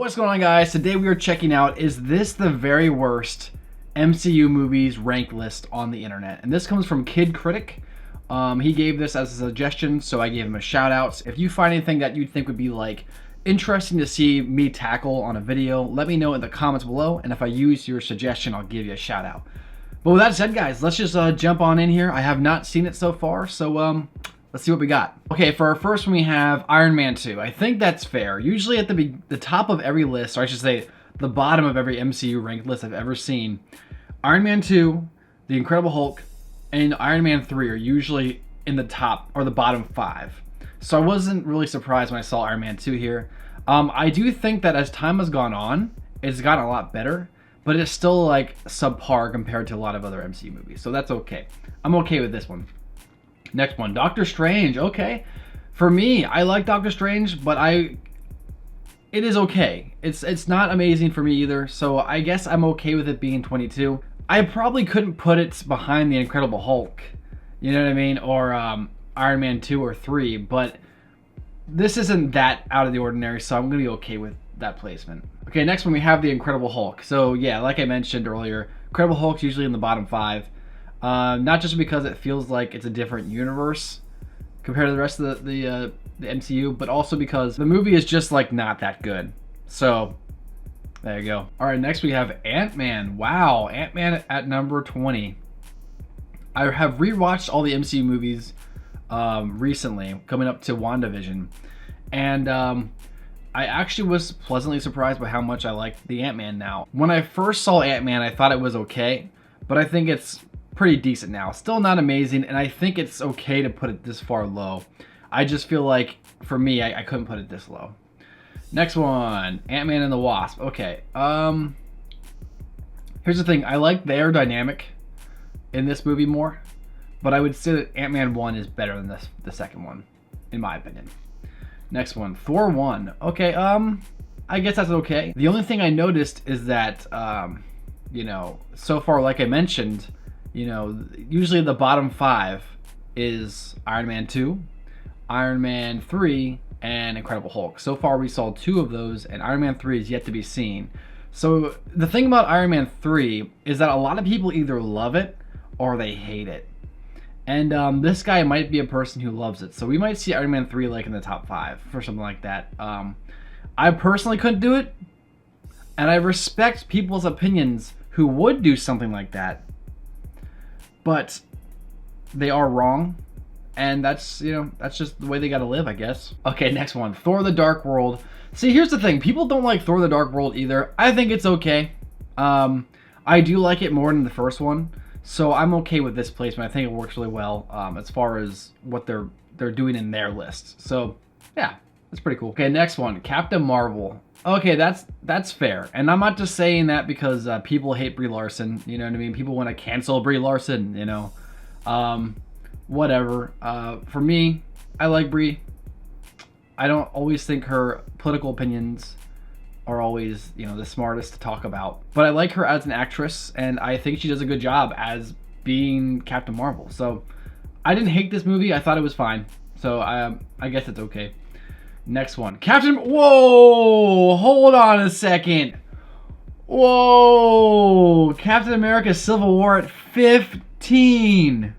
What's going on, guys? Today we are checking out, is this the very worst MCU movies ranked list on the internet? And this comes from Kid Critic. He gave this as a suggestion, so I gave him a shout out. If you find anything that you'd think would be like interesting to see me tackle on a video, let me know in the comments below, and if I use your suggestion, I'll give you a shout out. But with that said, guys, let's just jump on in here. I have not seen it so far, so let's see what we got. Okay, for our first one we have Iron Man 2. I think that's fair. Usually at the top of every list, or I should say the bottom of every MCU ranked list I've ever seen, Iron Man 2, The Incredible Hulk, and Iron Man 3 are usually in the top or the bottom 5. So I wasn't really surprised when I saw Iron Man 2 here. I do think that as time has gone on, it's gotten a lot better, but it's still like subpar compared to a lot of other MCU movies. So that's okay. I'm okay with this one. Next one, Doctor Strange. Okay, for me, I like Doctor Strange, but it is okay. It's not amazing for me either. So I guess I'm okay with it being 22. I probably couldn't put it behind The Incredible Hulk, you know what I mean, or Iron Man 2 or 3. But this isn't that out of the ordinary, so I'm gonna be okay with that placement. Okay, next one we have The Incredible Hulk. So yeah, like I mentioned earlier, Incredible Hulk's usually in the bottom 5. Not just because it feels like it's a different universe compared to the rest of the MCU, but also because the movie is just like not that good. So there you go. All right, next we have Ant-Man. Wow, Ant-Man at number 20. I have rewatched all the MCU movies recently, coming up to WandaVision, and I actually was pleasantly surprised by how much I liked the Ant-Man now. When I first saw Ant-Man, I thought it was okay, but I think it's pretty decent now. Still not amazing, and I think it's okay to put it this far low. I just feel like, for me, I couldn't put it this low. Next one, Ant-Man and the Wasp. Okay, here's the thing. I like their dynamic in this movie more, but I would say that Ant-Man 1 is better than the second one, in my opinion. Next one, Thor 1. Okay, I guess that's okay. The only thing I noticed is that, you know, so far, like I mentioned, you know, usually the bottom 5 is Iron Man 2, Iron Man 3, and Incredible Hulk. So far we saw 2 of those, and Iron Man 3 is yet to be seen. So the thing about Iron Man 3 is that a lot of people either love it or they hate it. And this guy might be a person who loves it. So we might see Iron Man 3 like in the top 5 for something like that. I personally couldn't do it, and I respect people's opinions who would do something like that. But they are wrong, and that's, you know, that's just the way they gotta live, I guess. Okay, next one, Thor: The Dark World. See, here's the thing, people don't like Thor: The Dark World either. I think it's okay. I do like it more than the first one, so I'm okay with this placement. I think it works really well as far as what they're doing in their list. So yeah, that's pretty cool. Okay, next one, Captain Marvel. Okay, that's fair, and I'm not just saying that because people hate Brie Larson. You know what I mean? People want to cancel Brie Larson. You know, whatever. For me, I like Brie. I don't always think her political opinions are always, you know, the smartest to talk about, but I like her as an actress, and I think she does a good job as being Captain Marvel. So I didn't hate this movie. I thought it was fine. So I guess it's okay. Next one, whoa, hold on a second. Whoa, Captain America Civil War at 15.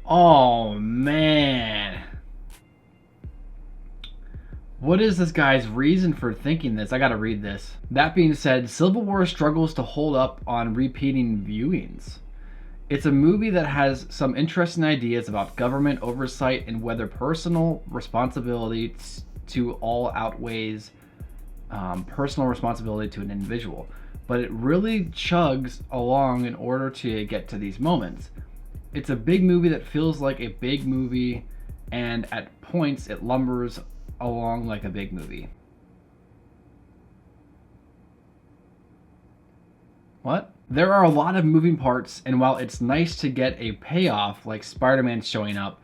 Oh man. What is this guy's reason for thinking this? I gotta read this. That being said, Civil War struggles to hold up on repeating viewings. It's a movie that has some interesting ideas about government oversight and whether personal responsibility to all outweighs personal responsibility to an individual. But it really chugs along in order to get to these moments. It's a big movie that feels like a big movie, and at points it lumbers along like a big movie. What? There are a lot of moving parts, and while it's nice to get a payoff like Spider-Man showing up,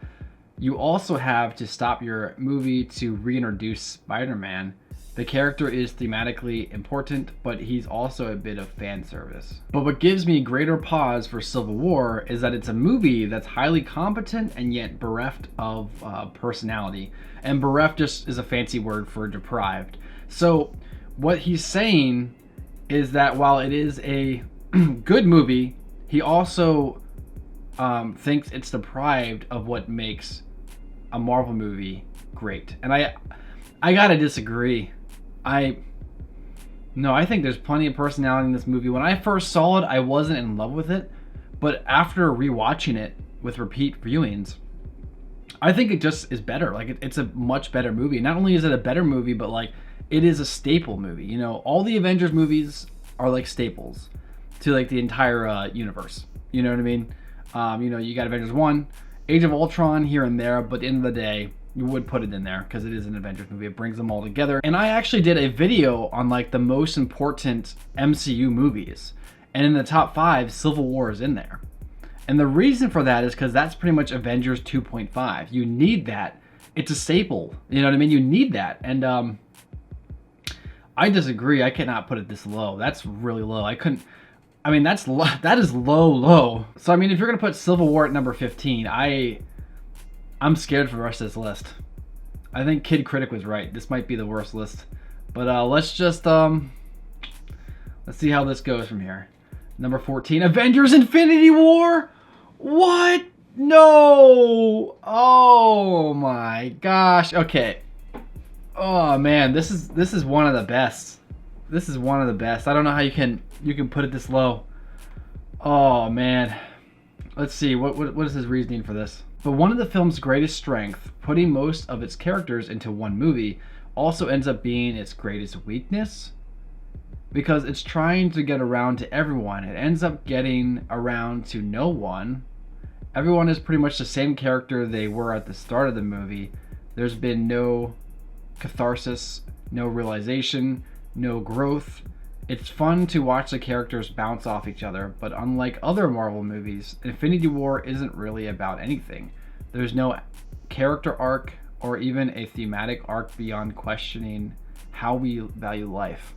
you also have to stop your movie to reintroduce Spider-Man. The character is thematically important, but he's also a bit of fan service. But what gives me greater pause for Civil War is that it's a movie that's highly competent and yet bereft of personality. And bereft just is a fancy word for deprived. So what he's saying is that while it is a good movie, he also thinks it's deprived of what makes a Marvel movie great. And I gotta disagree. No, I think there's plenty of personality in this movie. When I first saw it, I wasn't in love with it, but after rewatching it with repeat viewings, I think it just is better. Like it's a much better movie. Not only is it a better movie, but like it is a staple movie. You know, all the Avengers movies are like staples to like the entire universe. You know what I mean? You know, you got Avengers 1, Age of Ultron here and there, but at the end of the day, you would put it in there because it is an Avengers movie. It brings them all together. And I actually did a video on like the most important MCU movies. And in the top 5, Civil War is in there. And the reason for that is because that's pretty much Avengers 2.5. You need that. It's a staple. You know what I mean? You need that. And I disagree. I cannot put it this low. That's really low. I mean, that is low. So I mean, if you're gonna put Civil War at number 15, I'm scared for the rest of this list. I think Kid Critic was right. This might be the worst list. But let's just let's see how this goes from here. Number 14, Avengers Infinity War? What? No. Oh my gosh. Okay. Oh man, this is one of the best. This is one of the best. I don't know how you can put it this low. Oh man. Let's see. What is his reasoning for this? But one of the film's greatest strength, putting most of its characters into one movie, also ends up being its greatest weakness. Because it's trying to get around to everyone. It ends up getting around to no one. Everyone is pretty much the same character they were at the start of the movie. There's been no catharsis, no realization, no growth. It's fun to watch the characters bounce off each other, but unlike other Marvel movies, Infinity War isn't really about anything. There's no character arc or even a thematic arc beyond questioning how we value life.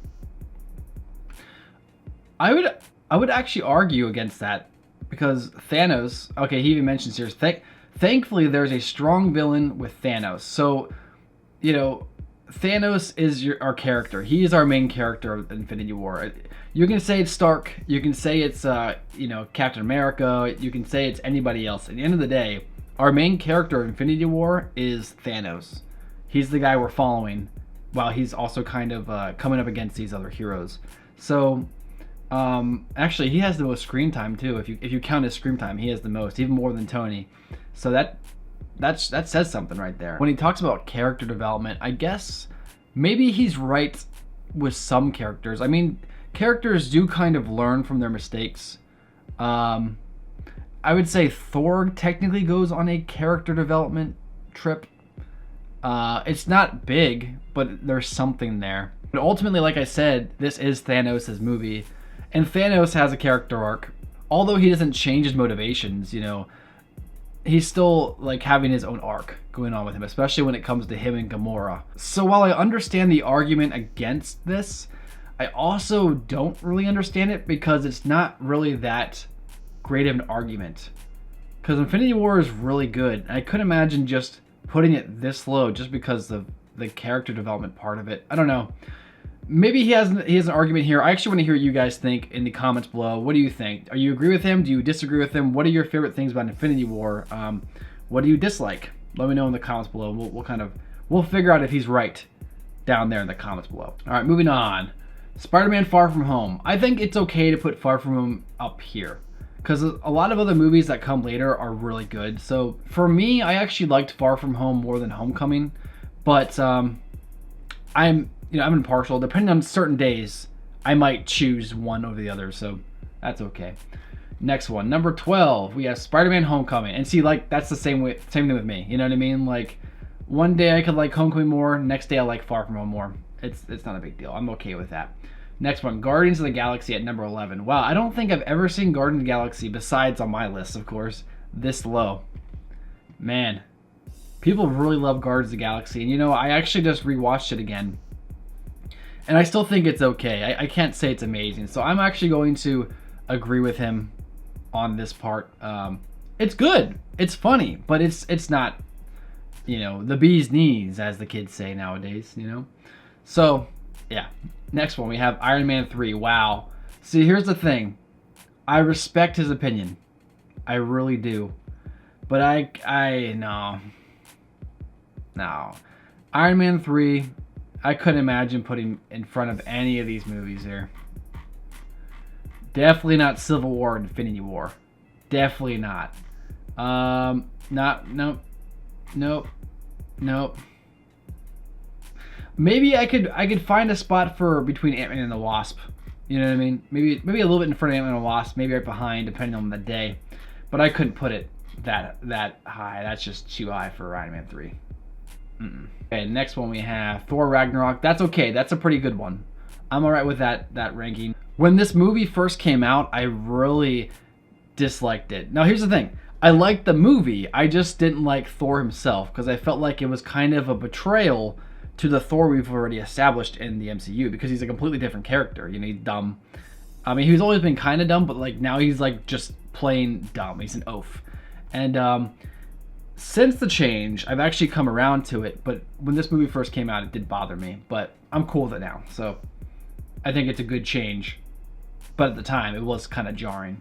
I would actually argue against that because Thanos, okay, he even mentions here, thankfully there's a strong villain with Thanos. So, you know, Thanos is our character. He is our main character of Infinity War. You can say it's Stark. You can say it's, you know, Captain America. You can say it's anybody else. At the end of the day, our main character of Infinity War is Thanos. He's the guy we're following while he's also kind of coming up against these other heroes. So, actually, he has the most screen time too. If you count his screen time, he has the most, even more than Tony. So that says something right there. When he talks about character development, I guess maybe he's right with some characters. I mean, characters do kind of learn from their mistakes. I would say Thor technically goes on a character development trip. It's not big, but there's something there. But ultimately, like I said, this is Thanos' movie. And Thanos has a character arc. Although he doesn't change his motivations, you know, he's still like having his own arc going on with him, especially when it comes to him and Gamora. So while I understand the argument against this, I also don't really understand it because it's not really that great of an argument. Because Infinity War is really good. I couldn't imagine just putting it this low just because of the character development part of it. I don't know. Maybe he has an argument here. I actually want to hear what you guys think in the comments below. What do you think? Do you agree with him? Do you disagree with him? What are your favorite things about Infinity War? What do you dislike? Let me know in the comments below. We'll figure out if he's right down there in the comments below. All right, moving on. Spider-Man: Far From Home. I think it's okay to put Far From Home up here because a lot of other movies that come later are really good. So for me, I actually liked Far From Home more than Homecoming, but I'm impartial. Depending on certain days, I might choose one over the other, so that's okay. Next one, number 12, we have Spider-Man: Homecoming. And see, like, that's the same thing with me. You know what I mean? Like, one day I could like Homecoming more, next day I like Far From Home more. It's not a big deal. I'm okay with that. Next one, Guardians of the Galaxy at number 11. Wow, I don't think I've ever seen Guardians of the Galaxy, besides on my list, of course, this low. Man, people really love Guardians of the Galaxy. And you know, I actually just rewatched it again. And I still think it's okay. I can't say it's amazing. So I'm actually going to agree with him on this part. It's good. It's funny. But it's not, you know, the bee's knees, as the kids say nowadays, you know. So, yeah. Next one, we have Iron Man 3. Wow. See, here's the thing. I respect his opinion. I really do. But no. No. Iron Man 3, I couldn't imagine putting in front of any of these movies here. Definitely not Civil War and Infinity War. Definitely not. Nope. Maybe I could find a spot for between Ant-Man and the Wasp. You know what I mean? Maybe a little bit in front of Ant-Man and the Wasp, maybe right behind, depending on the day. But I couldn't put it that high. That's just too high for Iron Man 3. Okay, next one we have Thor Ragnarok. That's okay. That's a pretty good one. I'm alright with that ranking. When this movie first came out, I really disliked it. Now here's the thing. I liked the movie. I just didn't like Thor himself because I felt like it was kind of a betrayal to the Thor we've already established in the MCU because he's a completely different character. You know, he's dumb. I mean, he's always been kind of dumb, but like now he's like just plain dumb. He's an oaf. And since the change, I've actually come around to it. But when this movie first came out, it did bother me. But I'm cool with it now. So I think it's a good change. But at the time, it was kind of jarring.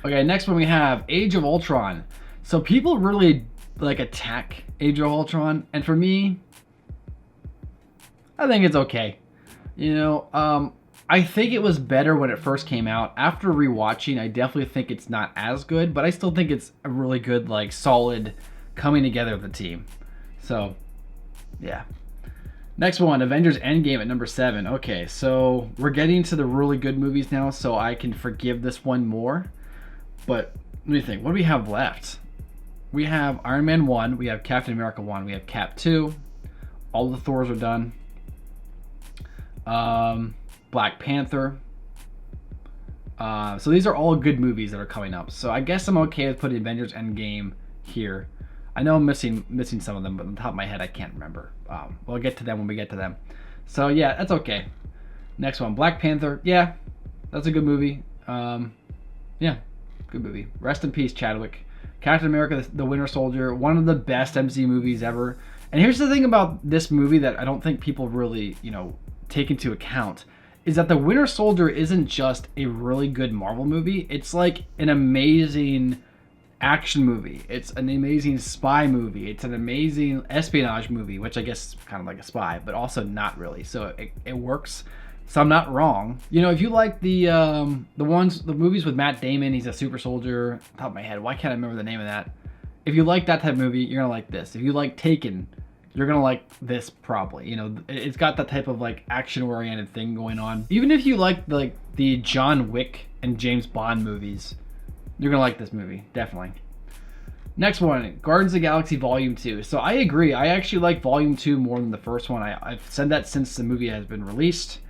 Okay, next one we have Age of Ultron. So people really like attack Age of Ultron, and for me, I think it's okay. You know, I think it was better when it first came out. After rewatching, I definitely think it's not as good, but I still think it's a really good, like, solid coming together of the team. So, yeah. Next one, Avengers Endgame at number 7. Okay, so we're getting to the really good movies now, so I can forgive this one more. But let me think. What do we have left? We have Iron Man 1. We have Captain America 1. We have Cap 2. All the Thors are done. Black Panther. So these are all good movies that are coming up. So I guess I'm okay with putting Avengers Endgame here. I know I'm missing some of them, but on the top of my head, I can't remember. We'll get to them when we get to them. So yeah, that's okay. Next one, Black Panther. Yeah, that's a good movie. Yeah, good movie. Rest in peace, Chadwick. Captain America, the Winter Soldier, one of the best MCU movies ever. And here's the thing about this movie that I don't think people really, take into account, is that the Winter Soldier isn't just a really good Marvel movie. It's like an amazing action movie. It's an amazing spy movie. It's an amazing espionage movie, which I guess is kind of like a spy, but also not really. So it works. So I'm not wrong. If you like the movies with Matt Damon, he's a super soldier. Top of my head, why can't I remember the name of that? If you like that type of movie, you're gonna like this. If you like Taken, you're gonna like this probably. It's got that type of like action-oriented thing going on. Even if you like the John Wick and James Bond movies, you're gonna like this movie, definitely. Next one, Guardians of the Galaxy Volume 2. So I agree. I actually like Volume 2 more than the first one. I've said that since the movie has been released.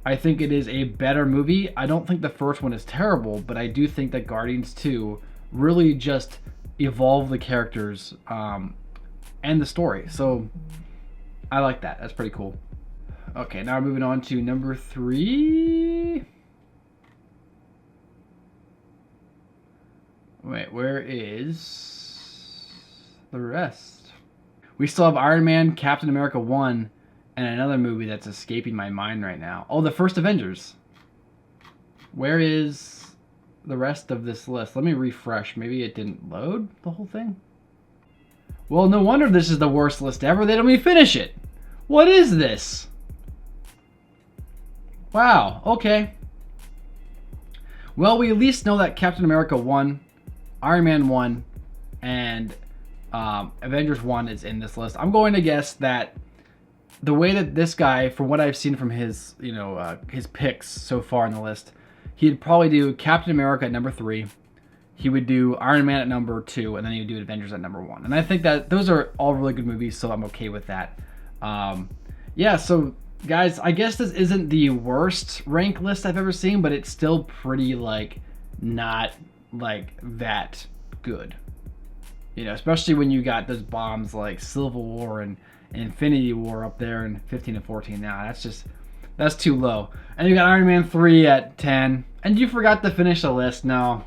I think it is a better movie. I don't think the first one is terrible, but I do think that Guardians 2 really just evolved the characters and the story. So I like that. That's pretty cool. Okay, now we're moving on to number 3. Wait, where is the rest? We still have Iron Man, Captain America 1, and another movie that's escaping my mind right now. Oh, the first Avengers. Where is the rest of this list? Let me refresh. Maybe it didn't load the whole thing. Well, no wonder this is the worst list ever. They don't even finish it. What is this? Wow, okay. Well, we at least know that Captain America 1, Iron Man 1, and Avengers 1 is in this list. I'm going to guess that the way that this guy, from what I've seen from his, his picks so far in the list, he'd probably do Captain America at number 3. He would do Iron Man at number 2, and then he would do Avengers at number 1. And I think that those are all really good movies, so I'm okay with that. Yeah, so guys, I guess this isn't the worst rank list I've ever seen, but it's still pretty, not, that good. Especially when you got those bombs like Civil War and Infinity War up there in 15 and 14. Now, that's too low. And you got Iron Man 3 at 10. And you forgot to finish the list. No,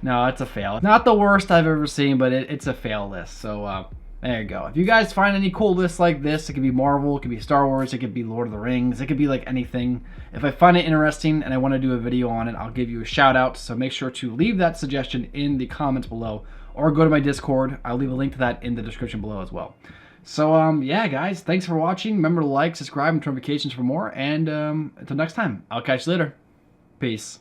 it's a fail. Not the worst I've ever seen, but it's a fail list. So, There you go. If you guys find any cool lists like this, it could be Marvel, it could be Star Wars, it could be Lord of the Rings, it could be like anything. If I find it interesting and I want to do a video on it, I'll give you a shout out. So make sure to leave that suggestion in the comments below or go to my Discord. I'll leave a link to that in the description below as well. So yeah, guys, thanks for watching. Remember to like, subscribe, and turn notifications for more. And until next time, I'll catch you later. Peace.